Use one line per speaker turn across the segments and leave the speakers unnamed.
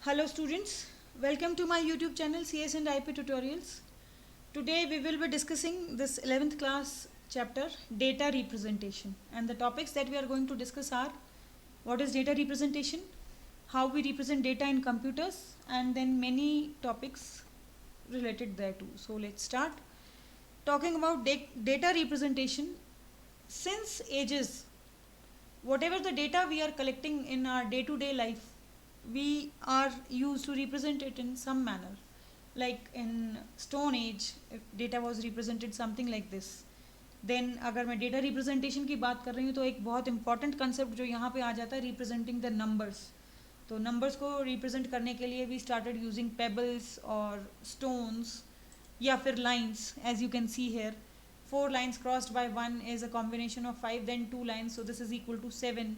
Hello students, welcome to my YouTube channel CS and IP Tutorials. Today we will be discussing this 11th class chapter data representation, and the topics that we are going to discuss are what is data representation, how we represent data in computers, and then many topics related thereto. So let's start talking about data representation. Since ages, whatever the data we are collecting in our day-to-day life, we are used to represent it in some manner. Like in Stone Age, if data was represented something like this. Then अगर मैं data representation की बात कर रही हूँ तो एक बहुत इंपॉर्टेंट कंसेप्ट जो यहाँ पे आ जाता है, रिप्रेजेंटिंग द नंबर्स. तो नंबर्स को रिप्रेजेंट करने के लिए वी स्टार्टेड यूजिंग पेबल्स और स्टोन्स या फिर lines, as you can see here. 4 lines crossed by 1 is a combination of 5, then 2 lines, so this is equal to 7.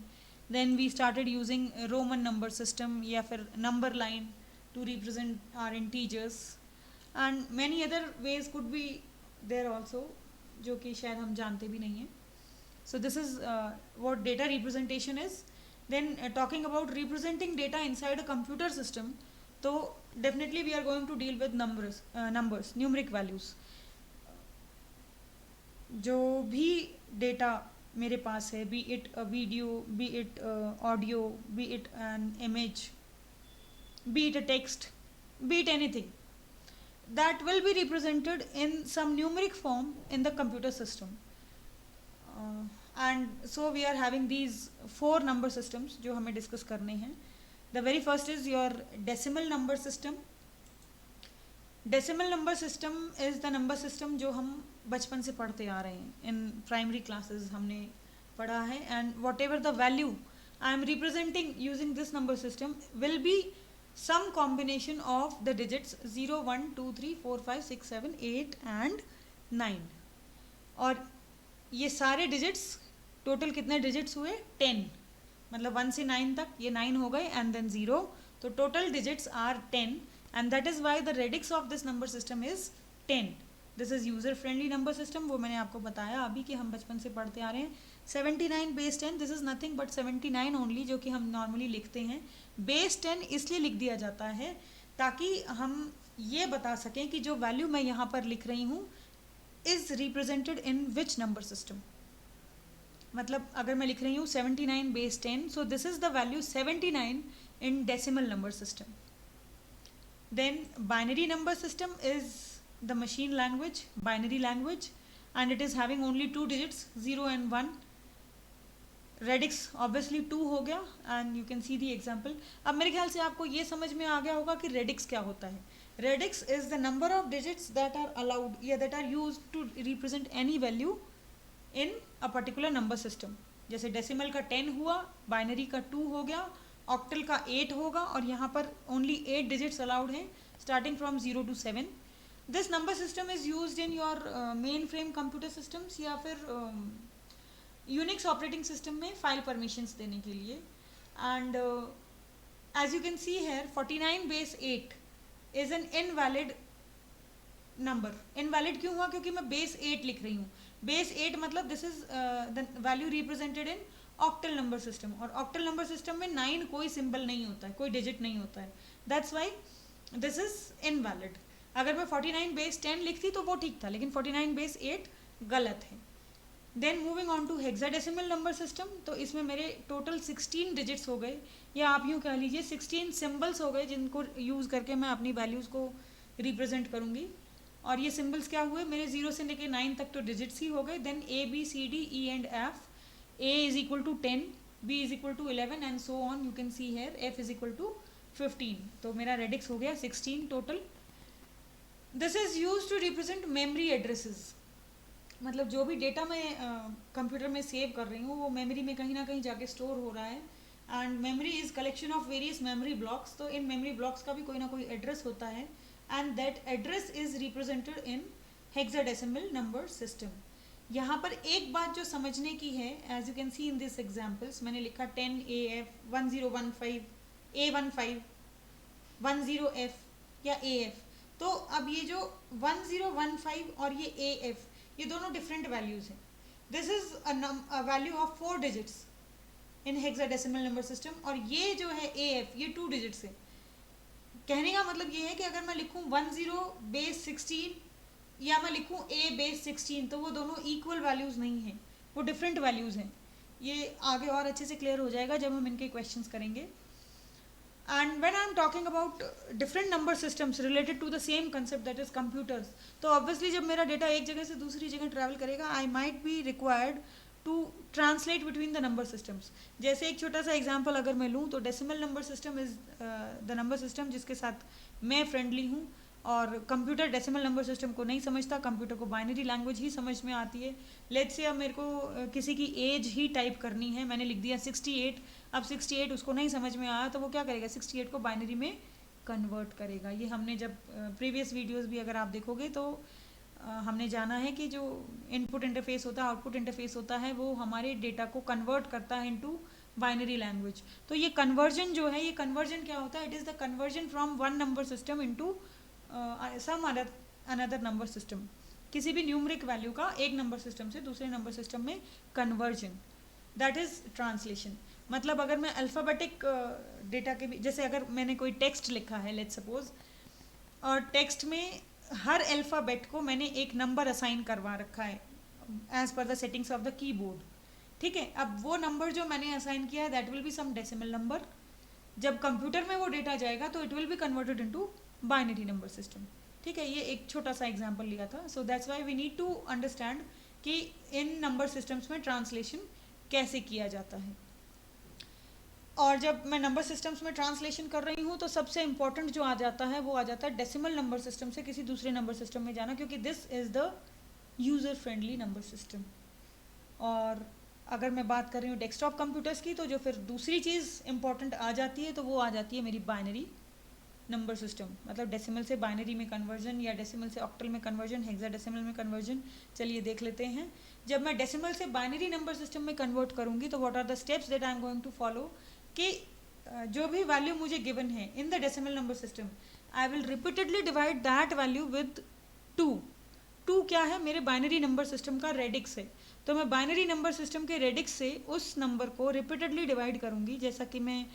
Then we started using a Roman number system या फिर number line to represent our integers, and many other ways could be there also जो कि शायद हम जानते भी नहीं हैं. So this is what data representation is. Then talking about representing data inside a computer system, तो definitely we are going to deal with numbers, numeric values. जो भी डेटा मेरे पास है, B it a video, B it audio, B it an image, B it a text, B it anything, that will be represented in some numeric form in the computer system. And so we are having these 4 number systems जो हमें discuss करने हैं. The very first is your decimal number system. Decimal number system is the number system जो हम बचपन से पढ़ते आ रहे हैं. इन प्राइमरी क्लासेस हमने पढ़ा है, and what ever the value I am representing using this number system will be some combination of the digits 0, 1, 2, 3, 4, 5, 6, 7, 8 and 9. और ये सारे डिजिट्स टोटल कितने डिजिट्स हुए? 10. मतलब 1 से 9 तक ये 9 हो गए एंड देन 0, तो total digits are 10, and that is why the radix of this number system is 10. This is user friendly number system. वो मैंने आपको बताया अभी कि हम बचपन से पढ़ते आ रहे हैं. 79 base 10, this is nothing but 79 only, जो कि हम नॉर्मली लिखते हैं. बेस 10 इसलिए लिख दिया जाता है ताकि हम ये बता सकें कि जो वैल्यू मैं यहाँ पर लिख रही हूँ is represented in which number system. मतलब अगर मैं लिख रही हूँ 79 base 10, so this is the value 79 in decimal number system. Then binary number system is the machine language, binary language, and it is having only 2 digits, 0 and 1. Radix obviously 2 हो गया, and you can see the example. अब मेरे ख्याल से आपको ये समझ में आ गया होगा कि radix क्या होता है. Radix is the number of digits that are allowed या that are used to represent any value in a particular number system. जैसे डेसिमल का 10 हुआ, बाइनरी का 2 हो गया, ऑक्टल का 8 होगा, और यहाँ पर ओनली 8 डिजिट्स अलाउड हैं starting from 0 to 7. This number system is used in your mainframe computer systems या फिर यूनिक्स ऑपरेटिंग सिस्टम में फाइल परमिशंस देने के लिए. And as you can see here 49 base 8 is an invalid number. Invalid क्यों हुआ? क्योंकि मैं बेस 8 लिख रही हूँ. बेस 8 मतलब this is the value represented in octal number system, और ऑक्टल नंबर सिस्टम में 9 कोई सिंबल नहीं होता है, कोई डिजिट नहीं होता है. That's why this is invalid. अगर मैं 49 बेस 10 लिखती तो वो ठीक था, लेकिन 49 बेस 8 गलत है. Then moving on to hexadecimal number system, तो इसमें मेरे टोटल 16 डिजिट्स हो गए, या आप यूँ कह लीजिए 16 सिम्बल्स हो गए जिनको यूज़ करके मैं अपनी वैल्यूज़ को रिप्रेजेंट करूँगी. और ये सिम्बल्स क्या हुए? मेरे 0 से लेकर 9 तक तो डिजिट्स ही हो गए. Then A, B, C, D, E and F. A is equal to 10, B is equal to 11 and so on. You can see here F is equal to 15. तो मेरा रेडिक्स हो गया 16 total. This is use to represent memory addresses. मतलब जो भी data मैं computer में save कर रही हूँ वो मेमोरी में कहीं ना कहीं जाके स्टोर हो रहा है. And memory is collection of various memory blocks. तो इन मेमोरी ब्लॉक्स का भी कोई ना कोई एड्रेस होता है, and that address is represented in hexadecimal number system. यहाँ पर एक बात जो समझने की है, as you can see in this examples, मैंने लिखा 10AF, 1015, A15, 10F या AF. तो अब ये जो 1015 और ये AF, ये दोनों डिफरेंट वैल्यूज़ हैं. This is a value of 4 digits in hexadecimal number system, और ये जो है AF ये 2 डिजिट्स है. कहने का मतलब ये है कि अगर मैं लिखूँ 10 बेस 16 या मैं लिखूँ a बेस 16, तो वो दोनों इक्वल वैल्यूज़ नहीं हैं, वो डिफरेंट वैल्यूज़ हैं। ये आगे और अच्छे से क्लियर हो जाएगा जब हम इनके क्वेश्चंस करेंगे। And when I'm talking about different number systems related to the same concept, that is computers, तो obviously जब मेरा डेटा एक जगह से दूसरी जगह ट्रैवल करेगा, I might be required to translate between the number systems. जैसे एक छोटा सा एग्जांपल अगर मैं लूँ तो decimal number system is the number system जिसके साथ मैं फ्रेंडली हूँ, और कंप्यूटर डेसिमल नंबर सिस्टम को नहीं समझता, कंप्यूटर को बाइनरी लैंग्वेज ही समझ में आती है। लेट्स से अब मेरे को किसी की एज ही टाइप करनी है, मैंने लिख दिया 68, अब 68 उसको नहीं समझ में आया तो वो क्या करेगा, 68 को बाइनरी में कन्वर्ट करेगा। ये हमने जब प्रीवियस वीडियोस भी अगर आप देखोगे तो हमने जाना है कि जो इनपुट इंटरफेस होता है, आउटपुट इंटरफेस होता है, वो हमारे डेटा को कन्वर्ट करता है इनटू बाइनरी लैंग्वेज। तो ये कन्वर्जन जो है, ये कन्वर्जन क्या होता है, it is the conversion from one number system into some another number system. किसी भी न्यूमरिक वैल्यू का एक नंबर सिस्टम से दूसरे नंबर सिस्टम में कन्वर्जन, दैट इज़ ट्रांसलेशन। मतलब अगर मैं अल्फ़ाबेटिक डेटा के भी, जैसे अगर मैंने कोई टेक्स्ट लिखा है लेट्स सपोज, और टेक्स्ट में हर अल्फ़ाबेट को मैंने एक नंबर असाइन करवा रखा है as per the settings of the keyboard, ठीक है। अब वो नंबर जो मैंने असाइन किया है that will be some decimal number. जब कंप्यूटर में वो डेटा जाएगा तो it will be converted into binary number system, ठीक है। ये एक छोटा सा एग्जांपल लिया था। So that's why we need to understand कि इन नंबर सिस्टम्स में ट्रांसलेशन कैसे किया जाता है। और जब मैं नंबर सिस्टम्स में ट्रांसलेशन कर रही हूँ तो सबसे इम्पॉर्टेंट जो आ जाता है वो आ जाता है डेसिमल नंबर सिस्टम से किसी दूसरे नंबर सिस्टम में जाना, क्योंकि this is the user friendly number system. और अगर मैं बात कर रही हूँ डेस्कटॉप कंप्यूटर्स की, तो जो फिर दूसरी चीज़ इम्पॉर्टेंट आ जाती है तो वो आ जाती है मेरी बाइनरी नंबर सिस्टम, मतलब डेसिमल से बाइनरी में कन्वर्जन या डेसिमल से ऑक्टल में कन्वर्जन, हेक्साडेसिमल में कन्वर्जन। चलिए देख लेते हैं। जब मैं डेसिमल से बाइनरी नंबर सिस्टम में कन्वर्ट करूँगी तो what are the steps that I am going to follow, कि जो भी वैल्यू मुझे गिवन है in the decimal number system, I will repeatedly divide that value with 2। 2 क्या है, मेरे बाइनरी नंबर सिस्टम का रेडिक्स है, तो मैं बाइनरी नंबर सिस्टम के रेडिक्स से उस नंबर को रिपीटेडली डिवाइड करूँगी। जैसा कि मैं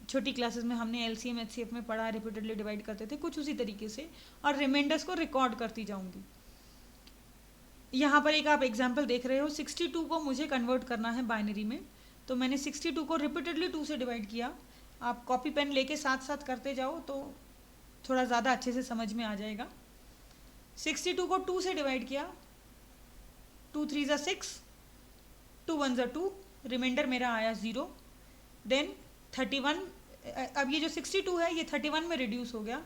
छोटी क्लासेस में हमने LCM HCF में पढ़ा, रिपीटेडली डिवाइड करते थे, कुछ उसी तरीके से, और रिमाइंडर्स को रिकॉर्ड करती जाऊँगी। यहाँ पर एक आप एग्जाम्पल देख रहे हो, 62 को मुझे कन्वर्ट करना है बाइनरी में, तो मैंने 62 को रिपीटेडली 2 से डिवाइड किया। आप कॉपी पेन लेके साथ साथ करते जाओ तो थोड़ा ज़्यादा अच्छे से समझ में आ जाएगा। 62 को 2 से डिवाइड किया, 2 3 ज़ा 6, 2 1 ज़ा 2, रिमाइंडर मेरा आया 0। देन 31, अब ये जो 62 है ये 31 में रिड्यूस हो गया।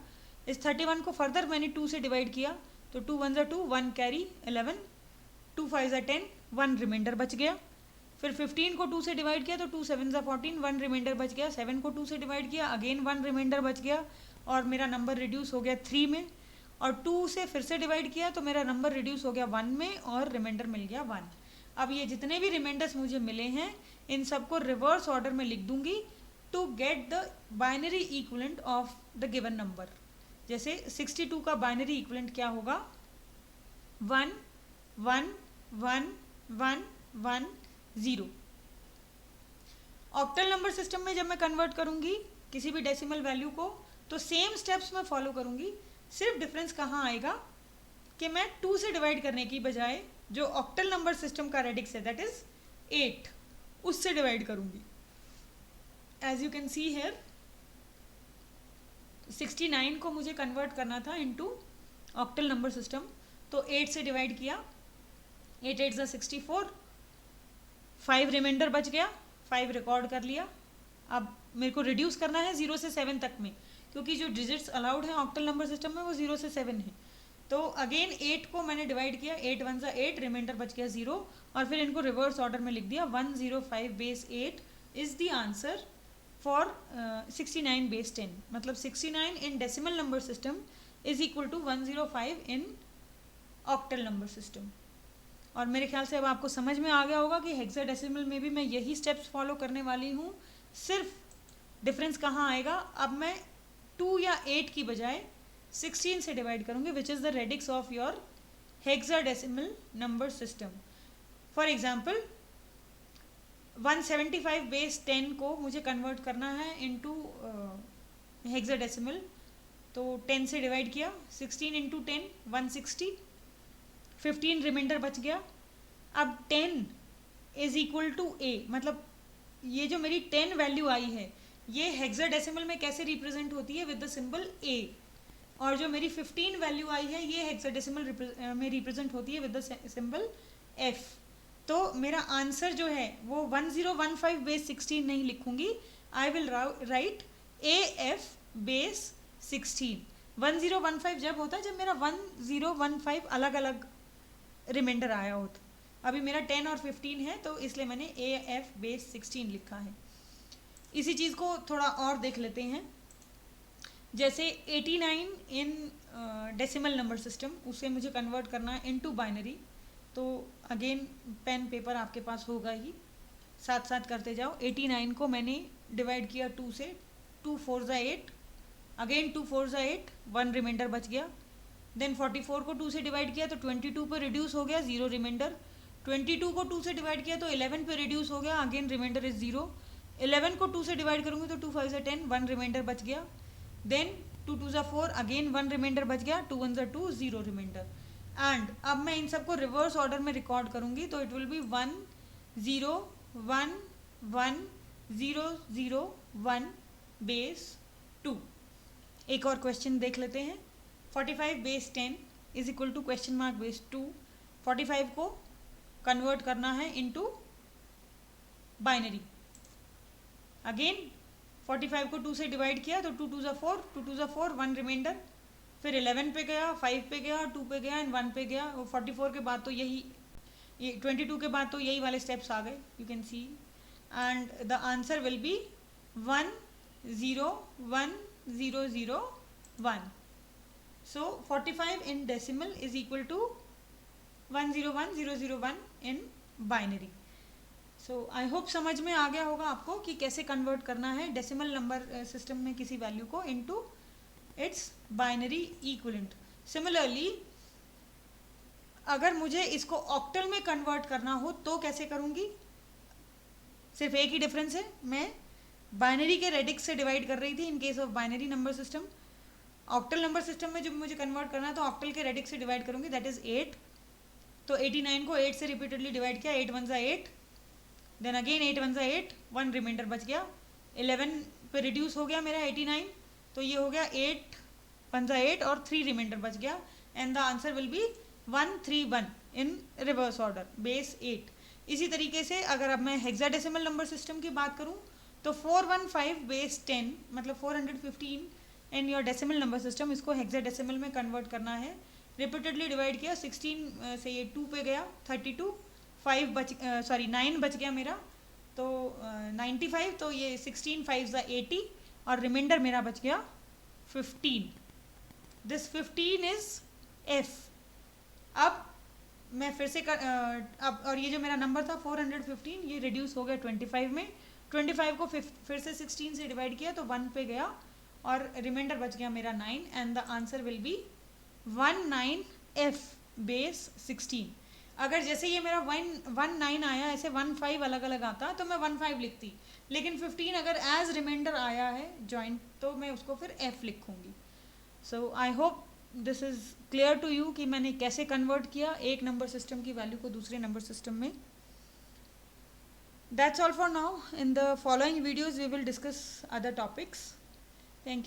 इस 31 को फर्दर मैंने 2 से डिवाइड किया, तो 2 1 ज़ा 2, 1 कैरी 11, 2 5 ज़ा 10, 1 रिमाइंडर बच गया। फिर 15 को 2 से डिवाइड किया तो 2 7 ज़ा 14, 1 रिमाइंडर बच गया। 7 को 2 से डिवाइड किया, अगेन 1 रिमाइंडर बच गया, और मेरा नंबर रिड्यूस हो गया 3 में। और 2 से फिर से डिवाइड किया तो मेरा नंबर रिड्यूस हो गया 1 में, और रिमाइंडर मिल गया 1। अब ये जितने भी रिमाइंडर्स मुझे मिले हैं इन सबको रिवर्स ऑर्डर में लिख दूंगी to get the binary equivalent of the given number. जैसे 62 का बाइनरी इक्विवेलेंट क्या होगा, 1 1 1 1 1 0। ऑक्टल नंबर सिस्टम में जब मैं कन्वर्ट करूंगी किसी भी डेसिमल वैल्यू को तो सेम स्टेप्स मैं फॉलो करूंगी। सिर्फ डिफरेंस कहाँ आएगा कि मैं 2 से डिवाइड करने की बजाय जो ऑक्टल नंबर सिस्टम का रेडिक्स है दैट इज 8, उससे डिवाइड करूंगी। As you can see here 69 को मुझे कन्वर्ट करना था इनटू ऑक्टल नंबर सिस्टम, तो 8 से डिवाइड किया, 8 8 ज़ा 64, 5 रिमाइंडर बच गया, 5 रिकॉर्ड कर लिया। अब मेरे को रिड्यूस करना है 0 से 7 तक में, क्योंकि जो डिजिट्स अलाउड हैं ऑक्टल नंबर सिस्टम में वो 0 से 7 है। तो अगेन 8 को मैंने डिवाइड किया, 8 1 ज़ा 8, रिमाइंडर बच गया 0, और फिर इनको रिवर्स ऑर्डर में लिख दिया। 105 base 8 is the answer for 69 base 10। मतलब 69 in decimal number system is equal to 105 in octal number system. और मेरे ख्याल से अब आपको समझ में आ गया होगा कि हेक्साडेसिमल में भी मैं यही स्टेप्स फॉलो करने वाली हूँ। सिर्फ डिफरेंस कहाँ आएगा, अब मैं 2 या 8 की बजाय 16 से डिवाइड करूँगी, which is the radix of your hexadecimal number system. For example 175 base 10 को मुझे कन्वर्ट करना है इनटू हेक्साडेसिमल, तो 10 से डिवाइड किया, 16 इंटू 10 160, 15 रिमाइंडर बच गया। अब 10 इज इक्वल टू ए, मतलब ये जो मेरी 10 वैल्यू आई है ये हेक्साडेसिमल में कैसे रिप्रेजेंट होती है, विद द सिंबल ए, और जो मेरी 15 वैल्यू आई है ये हेक्साडेसिमल में रिप्रेजेंट होती है विद द सिंबल एफ। तो मेरा आंसर जो है वो 1015 बेस 16 नहीं लिखूंगी, I will write A F base 16। 1015 जब होता है जब मेरा 1015 अलग अलग रिमाइंडर आया होता, अभी मेरा 10 और 15 है तो इसलिए मैंने ए एफ बेस 16 लिखा है। इसी चीज़ को थोड़ा और देख लेते हैं, जैसे 89 इन डेसिमल नंबर सिस्टम, उसे मुझे कन्वर्ट करना है इनटू बाइनरी, तो अगेन पेन पेपर आपके पास होगा ही, साथ साथ करते जाओ। 89 को मैंने डिवाइड किया 2 से, 2 4 ज़ा 8, अगेन 2 4 ज़ा 8, 1 रिमाइंडर बच गया। देन 44 को 2 से डिवाइड किया तो 22 पर रिड्यूस हो गया, 0 रिमाइंडर। 22 को 2 से डिवाइड किया तो 11 पे रिड्यूस हो गया, अगेन रिमाइंडर इज 0। 11 को 2 से डिवाइड करूँगी तो 2 5 ज़ा 10, 1 रिमाइंडर बच गया। देन 2 2 ज़ा 4, अगेन 1 रिमाइंडर बच गया, 2 1 ज़ा 2, 0 रिमाइंडर। एंड अब मैं इन सबको रिवर्स ऑर्डर में रिकॉर्ड करूँगी तो इट विल बी 1 0 1 1 0 0 1 बेस 2। एक और क्वेश्चन देख लेते हैं। 45 base 10 is equal to question mark base 2। 45 को कन्वर्ट करना है इनटू बाइनरी। अगेन 45 को 2 से डिवाइड किया तो 2 2 ज़ा 4, 2 2 ज़ा 4, 1 रिमाइंडर, फिर 11 पे गया, 5 पे गया, 2 पे गया एंड 1 पे गया। 44 के बाद तो यही, ये 22 के बाद तो यही वाले स्टेप्स आ गए, you can see, and the answer will be 1 0 1 0 0 1। So 45 in decimal is equal to 1 0 1 0 0 1 in binary. So I hope समझ में आ गया होगा आपको कि कैसे कन्वर्ट करना है डेसिमल नंबर सिस्टम में किसी वैल्यू को into its binary equivalent. Similarly अगर मुझे इसको ऑक्टल में कन्वर्ट करना हो तो कैसे करूँगी, सिर्फ एक ही डिफरेंस है, मैं बाइनरी के रेडिक्स से डिवाइड कर रही थी in case of binary number system. Octal number system में जब मुझे कन्वर्ट करना है तो ऑक्टल के रेडिक्स से डिवाइड करूँगी, दैट इज़ 8। तो 89 को 8 से रिपीटेडली डिवाइड किया, 8 1 ज़ा 8, देन अगेन 8 1 ज़ा 8, 1 रिमाइंडर बच गया। 11 पे रिड्यूस हो गया मेरा 89, तो ये हो गया 8 1 ज़ा 8 और 3 रिमाइंडर बच गया, and the answer will be 1 3 1 in reverse order base 8। इसी तरीके से अगर अब मैं हेक्साडेसिमल नंबर सिस्टम की बात करूँ तो 415 बेस 10 मतलब 415 in your decimal number system, इसको हेक्साडेसिमल में कन्वर्ट करना है। रिपीटेडली डिवाइड किया, 16 से ये 2 पे गया, 32, 9 बच गया मेरा, तो 95, तो ये 16 5 ज़ा 80 और रिमाइंडर मेरा बच गया 15। This 15 is F. अब मैं फिर से अब और ये जो मेरा नंबर था 415 ये रिड्यूस हो गया 25 में। 25 को फिर से 16 से डिवाइड किया तो 1 पे गया और रिमाइंडर बच गया मेरा 9, and the answer will B 19 F base 16। अगर जैसे ये मेरा 19 आया, ऐसे 15 अलग अलग आता तो मैं 15 लिखती, लेकिन 15 अगर एज रिमाइंडर आया है जॉइंट तो मैं उसको फिर एफ लिखूंगी। So I hope this is clear to you कि मैंने कैसे कन्वर्ट किया एक नंबर सिस्टम की वैल्यू को दूसरे नंबर सिस्टम में। That's all for now. In the following videos we will discuss other topics.